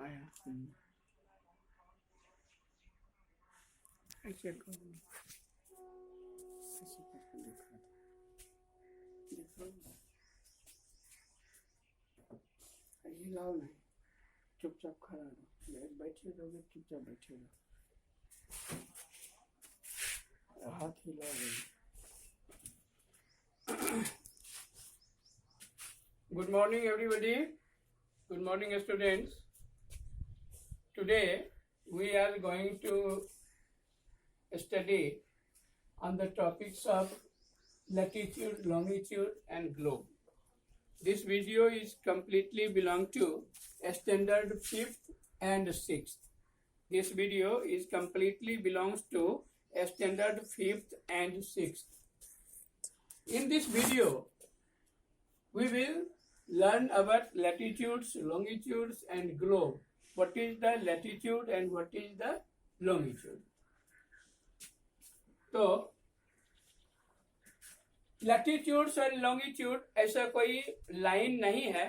आया। ऐसे करो, ऐसे करके दिखा दो, हिलाओ नहीं, चुपचाप खड़ा रहो, बैठे रहोगे चुपचाप बैठे रहो, हाथ हिलाओगे। Good morning everybody. Good morning students. Today we are going to study on the topics of latitude, longitude and globe. This video is completely belong to standard 5th and 6th. This video is completely belongs to standard 5th and 6th. In this video we will learn about latitudes, longitudes and globe. What is the latitude and what is the longitude? तो latitudes और longitude ऐसा कोई line नहीं है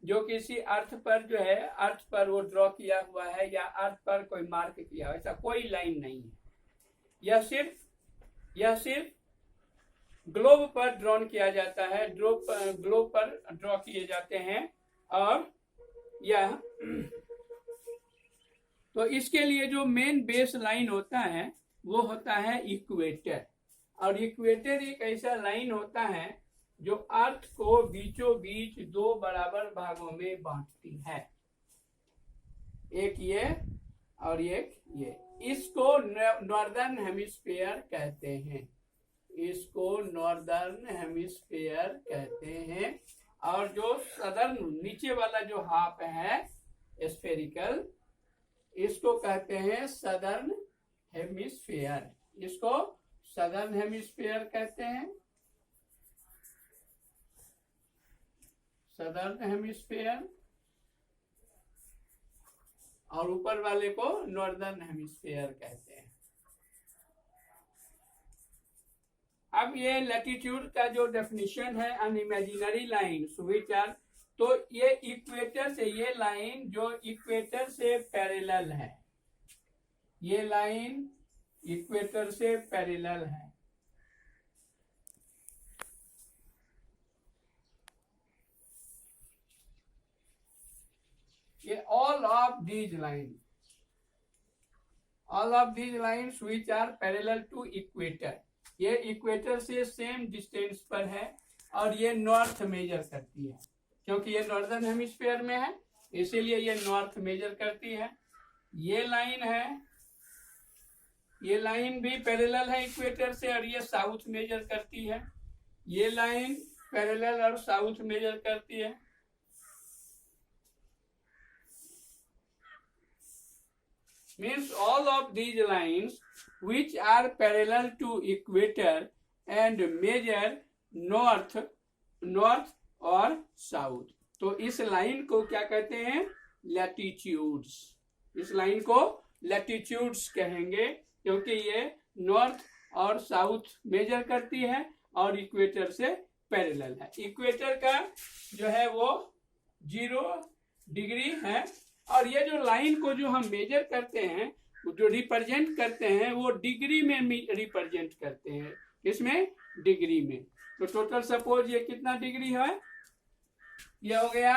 जो किसी अर्थ पर जो है अर्थ पर वो ड्रॉ किया हुआ है या अर्थ पर कोई मार्क किया हुआ, ऐसा कोई लाइन नहीं है। यह सिर्फ ग्लोब पर ड्रॉन किया जाता है, ग्लोब पर ड्रॉ किए जाते हैं। और यह तो इसके लिए जो मेन बेस लाइन होता है वो होता है इक्वेटर। और इक्वेटर एक ऐसा लाइन होता है जो अर्थ को बीचों बीच दो बराबर भागों में बांटती है, एक ये और एक ये। इसको नॉर्दर्न हेमिस्फीयर कहते हैं, इसको नॉर्दर्न हेमिस्फीयर कहते हैं। और जो सदर्न नीचे वाला जो हाफ है स्फेरिकल, इसको कहते हैं सदर्न हेमिस्फीयर, इसको सदर्न हेमिस्फीयर कहते हैं, सदर्न हेमिस्फीयर। और ऊपर वाले को नॉर्दर्न हेमिस्फीयर कहते हैं। अब ये लैटिट्यूड का जो डेफिनेशन है, अन इमेजिनरी लाइन्स व्हिच आर, तो ये इक्वेटर से, ये लाइन जो इक्वेटर से पैरेलल है, ये लाइन इक्वेटर से पैरेलल है। ये all of these lines which are parallel to equator, ये इक्वेटर से सेम डिस्टेंस पर है और ये नॉर्थ मेजर करती है, क्योंकि ये नॉर्दर्न हेमिस्फीयर में है इसीलिए ये नॉर्थ मेजर करती है। ये लाइन है, ये लाइन भी पैरेलल है इक्वेटर से और ये साउथ मेजर करती है। ये लाइन पैरेलल और साउथ मेजर करती है। Means all of these lines which are parallel to equator and measure north और south, तो इस लाइन को क्या कहते हैं? लैटिट्यूड्स। इस लाइन को लैटिट्यूड्स कहेंगे क्योंकि ये नॉर्थ और साउथ मेजर करती है और इक्वेटर से पैरेलल है। इक्वेटर का जो है वो 0 डिग्री है और ये जो लाइन को जो हम मेजर करते हैं, जो रिप्रेजेंट करते हैं, वो डिग्री में रिप्रेजेंट करते हैं। इसमें डिग्री में, तो टोटल सपोज ये कितना डिग्री है? ये हो गया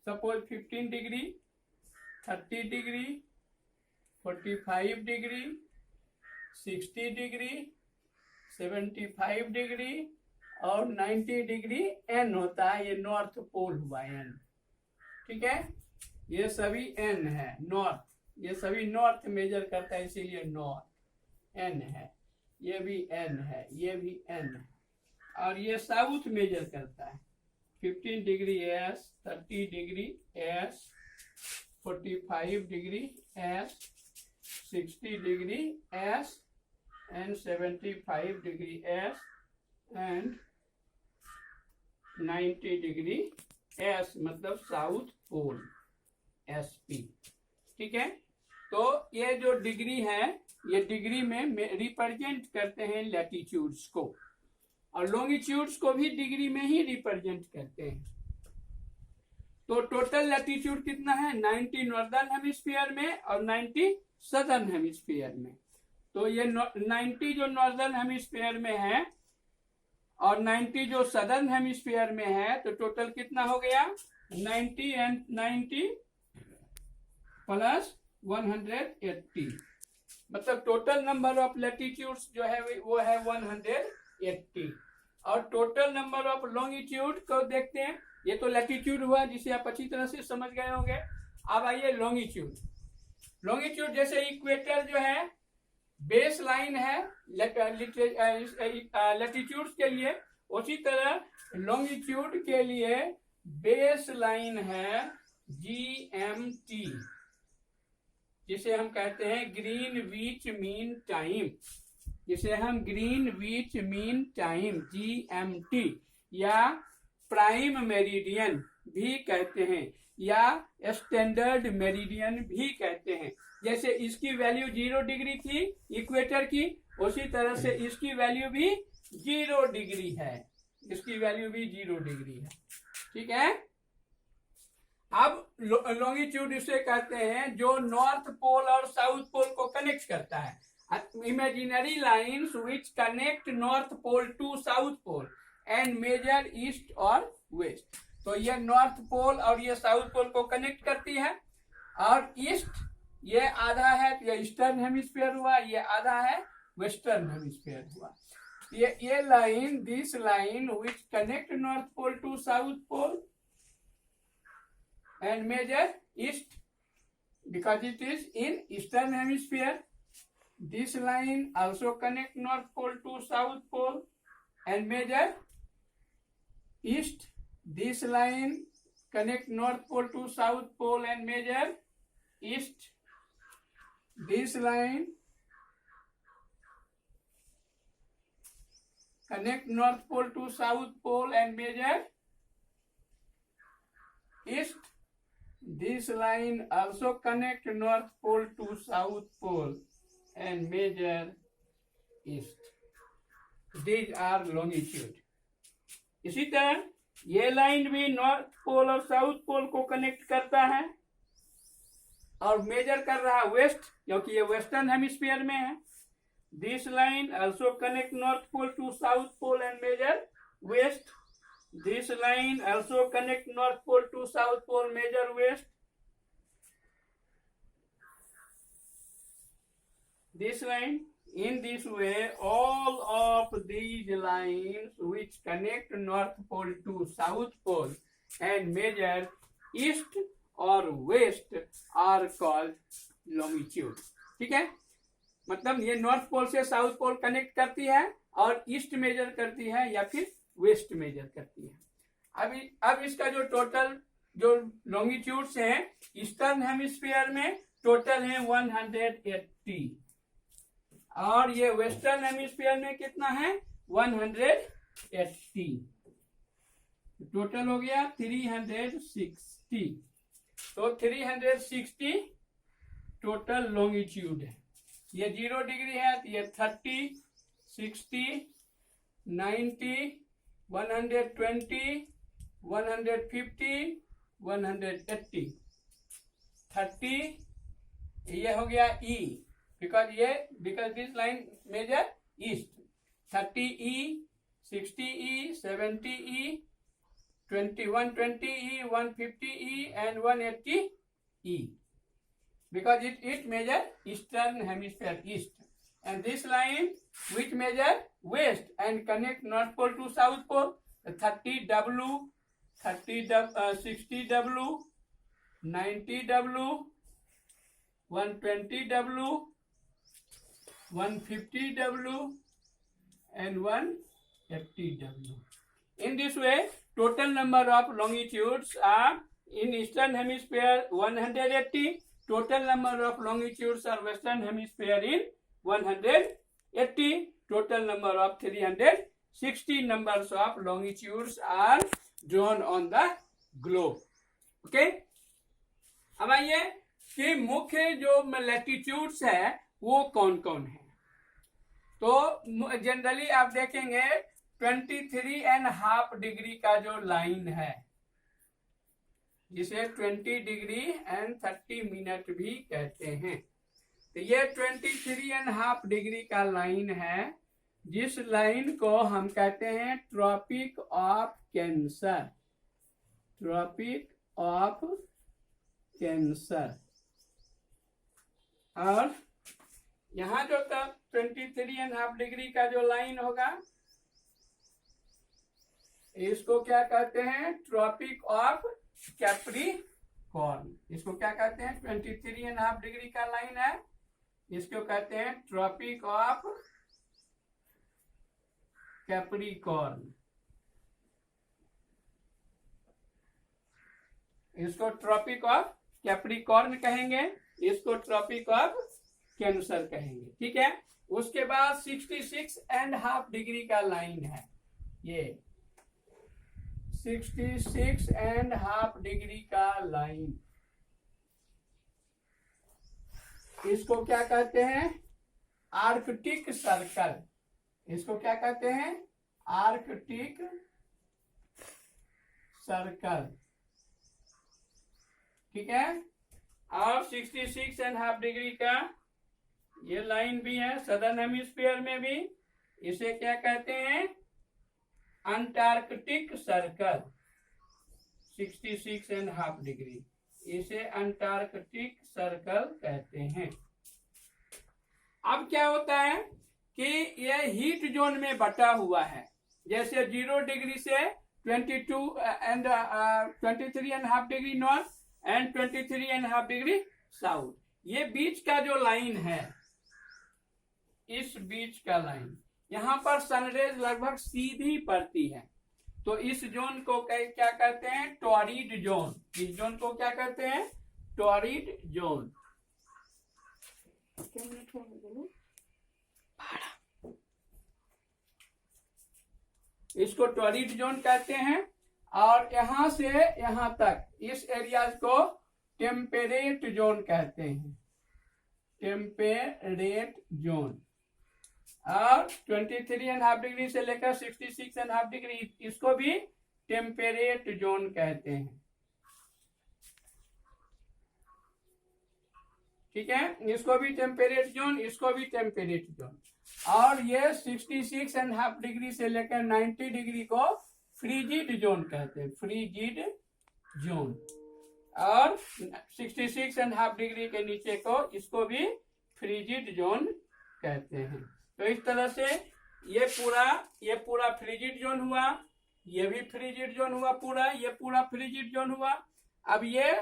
suppose 15 degree, 30 degree, 45 degree, 60 degree, 75 degree और 90 डिग्री एन होता है। ये नॉर्थ पोल हुआ एन, ठीक है। ये सभी एन है, नॉर्थ, ये सभी नॉर्थ मेजर करता है इसीलिए नॉर्थ एन है। ये भी एन है, ये भी एन है। और ये साउथ मेजर करता है 15 degree S, 30 degree S, 45 degree S, 60 degree S and 75 degree S and 90 degree S, मतलब साउथ पोल SP, ठीक है। तो ये जो डिग्री है, ये डिग्री में रिप्रेजेंट करते हैं लैटिट्यूड्स को, और लॉन्गिट्यूड्स को भी डिग्री में ही रिप्रेजेंट करते हैं। तो टोटल लैटिट्यूड कितना है, 90 नॉर्दर्न हेमिस्फीयर में और 90 सदर्न हेमिस्फीयर में। तो ये 90 जो नॉर्दर्न हेमिस्फीयर में है और 90 जो सदर्न हेमिस्फीयर में है, तो टोटल कितना हो गया, 90 एंड 90 प्लस 180, मतलब टोटल नंबर ऑफ लैटिट्यूड्स जो है वो है 180। और टोटल नंबर ऑफ लॉन्गिट्यूड को देखते हैं। ये तो लैटिट्यूड हुआ जिसे आप अच्छी तरह से समझ गए होंगे। अब आइए लॉन्गिट्यूड। लॉन्गिट्यूड जैसे इक्वेटर जो है बेस लाइन है लैटिट्यूड के लिए, उसी तरह लॉन्गिट्यूड के लिए बेस लाइन है GMT, जिसे हम कहते हैं ग्रीनविच मीन टाइम, जिसे हम ग्रीनविच मीन टाइम GMT या प्राइम मेरिडियन भी कहते हैं या स्टैंडर्ड मेरिडियन भी कहते हैं। जैसे इसकी वैल्यू 0 डिग्री थी इक्वेटर की, उसी तरह से इसकी वैल्यू भी 0 डिग्री है, इसकी वैल्यू भी 0 डिग्री है। ठीक है। अब लॉन्गिट्यूड इसे कहते हैं जो नॉर्थ पोल और साउथ पोल को कनेक्ट करता है। Imaginary lines which connect north pole to south pole and measure east और वेस्ट। तो ये नॉर्थ पोल और ये साउथ पोल को कनेक्ट करती है। और ईस्ट ये आधा है, ये ईस्टर्न हेमिस्फीयर हुआ, ये आधा है वेस्टर्न हेमिस्फीयर हुआ। ये line, this line which connect north pole to south pole and measure east because it is in eastern hemisphere. This line also connect north pole to south pole and measure east. This line connect north pole to south pole and measure east. This line connect north pole to south pole and measure east. This line also connect north pole to south pole and measure east. These are longitude. इसी तरह ये line भी north pole और south pole को connect करता है और major कर रहा है वेस्ट, क्योंकि ये वेस्टर्न हेमिस्फीयर में है। This line also connect north pole to south pole and measure west. This line also connect north pole to south pole, measure west. This line, in this way, all of these lines which connect north pole to south pole and measure east or west are called longitude. ठीक है, मतलब ये north pole से south pole connect करती है और east major करती है या फिर वेस्ट मेजर करती है। अब इसका जो टोटल जो लॉन्गिट्यूड्स हैं ईस्टर्न हेमिस्फीयर में टोटल है 180 और ये वेस्टर्न हेमिस्फीयर में कितना है 180, टोटल हो गया 360। तो 360 टोटल लॉन्गिट्यूड है। ये 0 डिग्री है तो ये 30, 60, 90, 120, 150, 180, 30, ये हो गया E because this line measure east, 30E, 60E, 70E, 120E, 150E and 180E because it measure eastern hemisphere east. And this line which measure west and connect north pole to south pole, 30W, 60W, 90W, 120W, 150W and 180W. In this way, total number of longitudes are in eastern hemisphere 180. Total number of longitudes are western hemisphere in 180. Total number of 360 numbers of longitudes are drawn on the globe. Okay? अब आइए कि मुख्य जो latitudes है वो कौन कौन है। तो जनरली आप देखेंगे 23.5 डिग्री का जो लाइन है, जिसे 20 डिग्री एंड 30 मिनट भी कहते हैं। तो ये 23.5 डिग्री का लाइन है, जिस लाइन को हम कहते हैं tropic of cancer. Tropic of cancer. और यहाँ जो 23.5 डिग्री का जो लाइन होगा, इसको क्या कहते हैं? Tropic of capricorn. इसको क्या कहते हैं? 23.5 डिग्री का लाइन है, इसको कहते हैं ट्रॉपिक ऑफ कैप्रिकॉर्न। इसको ट्रॉपिक ऑफ कैप्रिकॉर्न कहेंगे, इसको ट्रॉपिक ऑफ कैंसर कहेंगे। ठीक है। उसके बाद 66.5 डिग्री का लाइन है, ये 66.5 डिग्री का लाइन, इसको क्या कहते हैं? Arctic circle. इसको क्या कहते हैं? Arctic circle. ठीक है। और 66.5 डिग्री का ये लाइन भी है सदर्न हेमिस्फीयर में भी, इसे क्या कहते हैं? Antarctic circle. 66.5 डिग्री, इसे अंटार्कटिक सर्कल कहते हैं। अब क्या होता है कि यह हीट जोन में बटा हुआ है, जैसे 0 डिग्री से 23.5 degree north and 23.5 degree south. ये बीच का जो लाइन है, इस बीच का लाइन, यहाँ पर सनरेज लगभग सीधी पड़ती है, तो इस जोन को क्या कहते हैं? Torrid zone. इस जोन को क्या कहते हैं? Torrid zone. इसको टॉरिड जोन कहते हैं। और यहां से यहां तक इस एरिया को टेम्परेट जोन कहते हैं। Temperate zone. और 23.5 डिग्री से लेकर 66.5 डिग्री, इसको भी टेम्परेट जोन कहते हैं। ठीक है। इसको भी टेम्परेट जोन, इसको भी टेम्परेट जोन। और ये 66.5 डिग्री से लेकर 90 डिग्री को फ्रीजिड जोन कहते हैं। Frigid zone. और 66.5 डिग्री के नीचे को इसको भी फ्रीजिड जोन कहते हैं। तो इस तरह से ये पूरा फ्रीजिड जोन हुआ, ये भी फ्रीजिड जोन हुआ पूरा, ये पूरा फ्रीजिड जोन हुआ। अब ये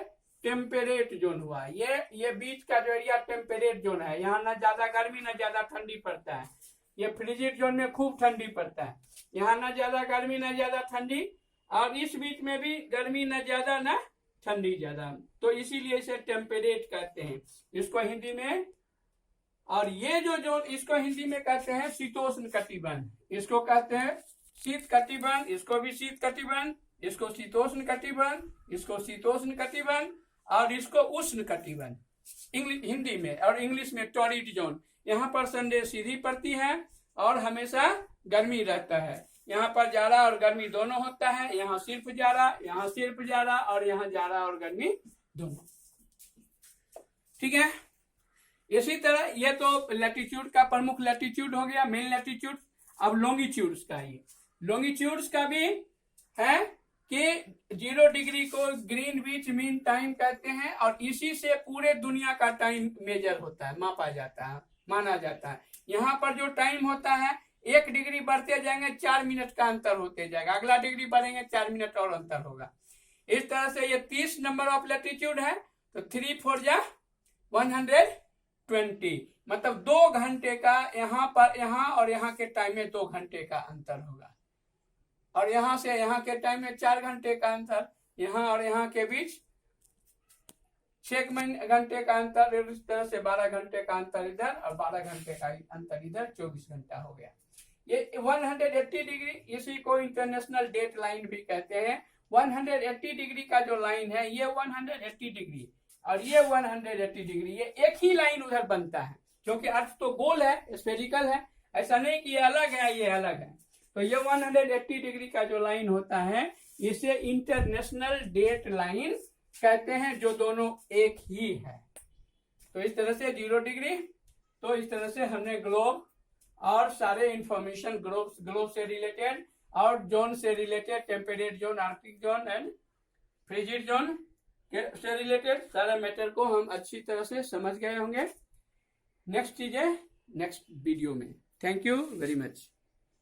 टेम्परेट जोन हुआ, ये बीच का जो एरिया टेम्परेट जोन है, यहाँ ना ज्यादा गर्मी ना ज्यादा ठंडी पड़ता है। ये फ्रीजिड जोन में खूब ठंडी पड़ता है, यहाँ ना ज्यादा गर्मी ना ज्यादा ठंडी, और इस बीच में भी गर्मी ना ज्यादा ना ठंडी ज्यादा, तो इसीलिए इसे टेम्परेट कहते हैं इसको हिंदी में। और ये जो जोन, इसको हिंदी में कहते हैं शीतोष्ण कटिबंध। इसको कहते हैं शीत कटिबंध, इसको भी शीत कटिबंध, इसको शीतोष्ण कटिबंध, इसको शीतोष्ण कटिबंध, और इसको उष्ण कटिबंध हिंदी में। और इंग्लिश में टॉरिड जोन। यहाँ पर सनरेज सीधी पड़ती है और हमेशा गर्मी रहता है। यहाँ पर जाड़ा और गर्मी दोनों होता है, यहाँ सिर्फ जाड़ा, यहाँ सिर्फ जाड़ा, और यहाँ जाड़ा और गर्मी दोनों। ठीक है। इसी तरह ये तो लैटिट्यूड का प्रमुख लैटिट्यूड हो गया, मेन लैटिट्यूड। अब लॉन्गिट्यूड्स का, ये लॉन्गिट्यूड्स का भी है कि 0 डिग्री को ग्रीनविच मीन टाइम कहते हैं, और इसी से पूरे दुनिया का टाइम मेजर होता है, मापा जाता है, माना जाता है। यहाँ पर जो टाइम होता है, 1 डिग्री बढ़ते जाएंगे 4 मिनट का अंतर होते जाएगा, अगला डिग्री बढ़ेंगे 4 मिनट और अंतर होगा। इस तरह से ये 30 नंबर ऑफ लैटिट्यूड है, तो 3 4 जा 120, मतलब 2 घंटे का यहाँ पर, यहाँ और यहाँ के टाइम में 2 घंटे का अंतर होगा। और यहाँ से यहाँ के टाइम में 4 घंटे का अंतर, यहाँ और यहाँ के बीच 6 घंटे का अंतर, इस तरह से 12 घंटे का अंतर इधर और 12 घंटे का अंतर इधर, 24 घंटा हो गया। ये 180 डिग्री, इसी को इंटरनेशनल डेट लाइन भी कहते हैं। 180 डिग्री का जो लाइन है, ये 180 डिग्री और ये 180 डिग्री, ये एक ही लाइन उधर बनता है, क्योंकि अर्थ तो गोल है, स्फेरिकल है, ऐसा नहीं कि ये अलग है ये अलग है। तो ये 180 डिग्री का जो लाइन होता है, इसे इंटरनेशनल डेट लाइन कहते हैं जो दोनों एक ही है। तो इस तरह से 0 डिग्री, तो इस तरह से हमने ग्लोब और सारे इंफॉर्मेशन ग्लोब से रिलेटेड और जोन से related, temperate zone, Arctic zone and frigid zone से रिलेटेड सारा मैटर को हम अच्छी तरह से समझ गए होंगे। नेक्स्ट चीजें नेक्स्ट वीडियो में। Thank you very much.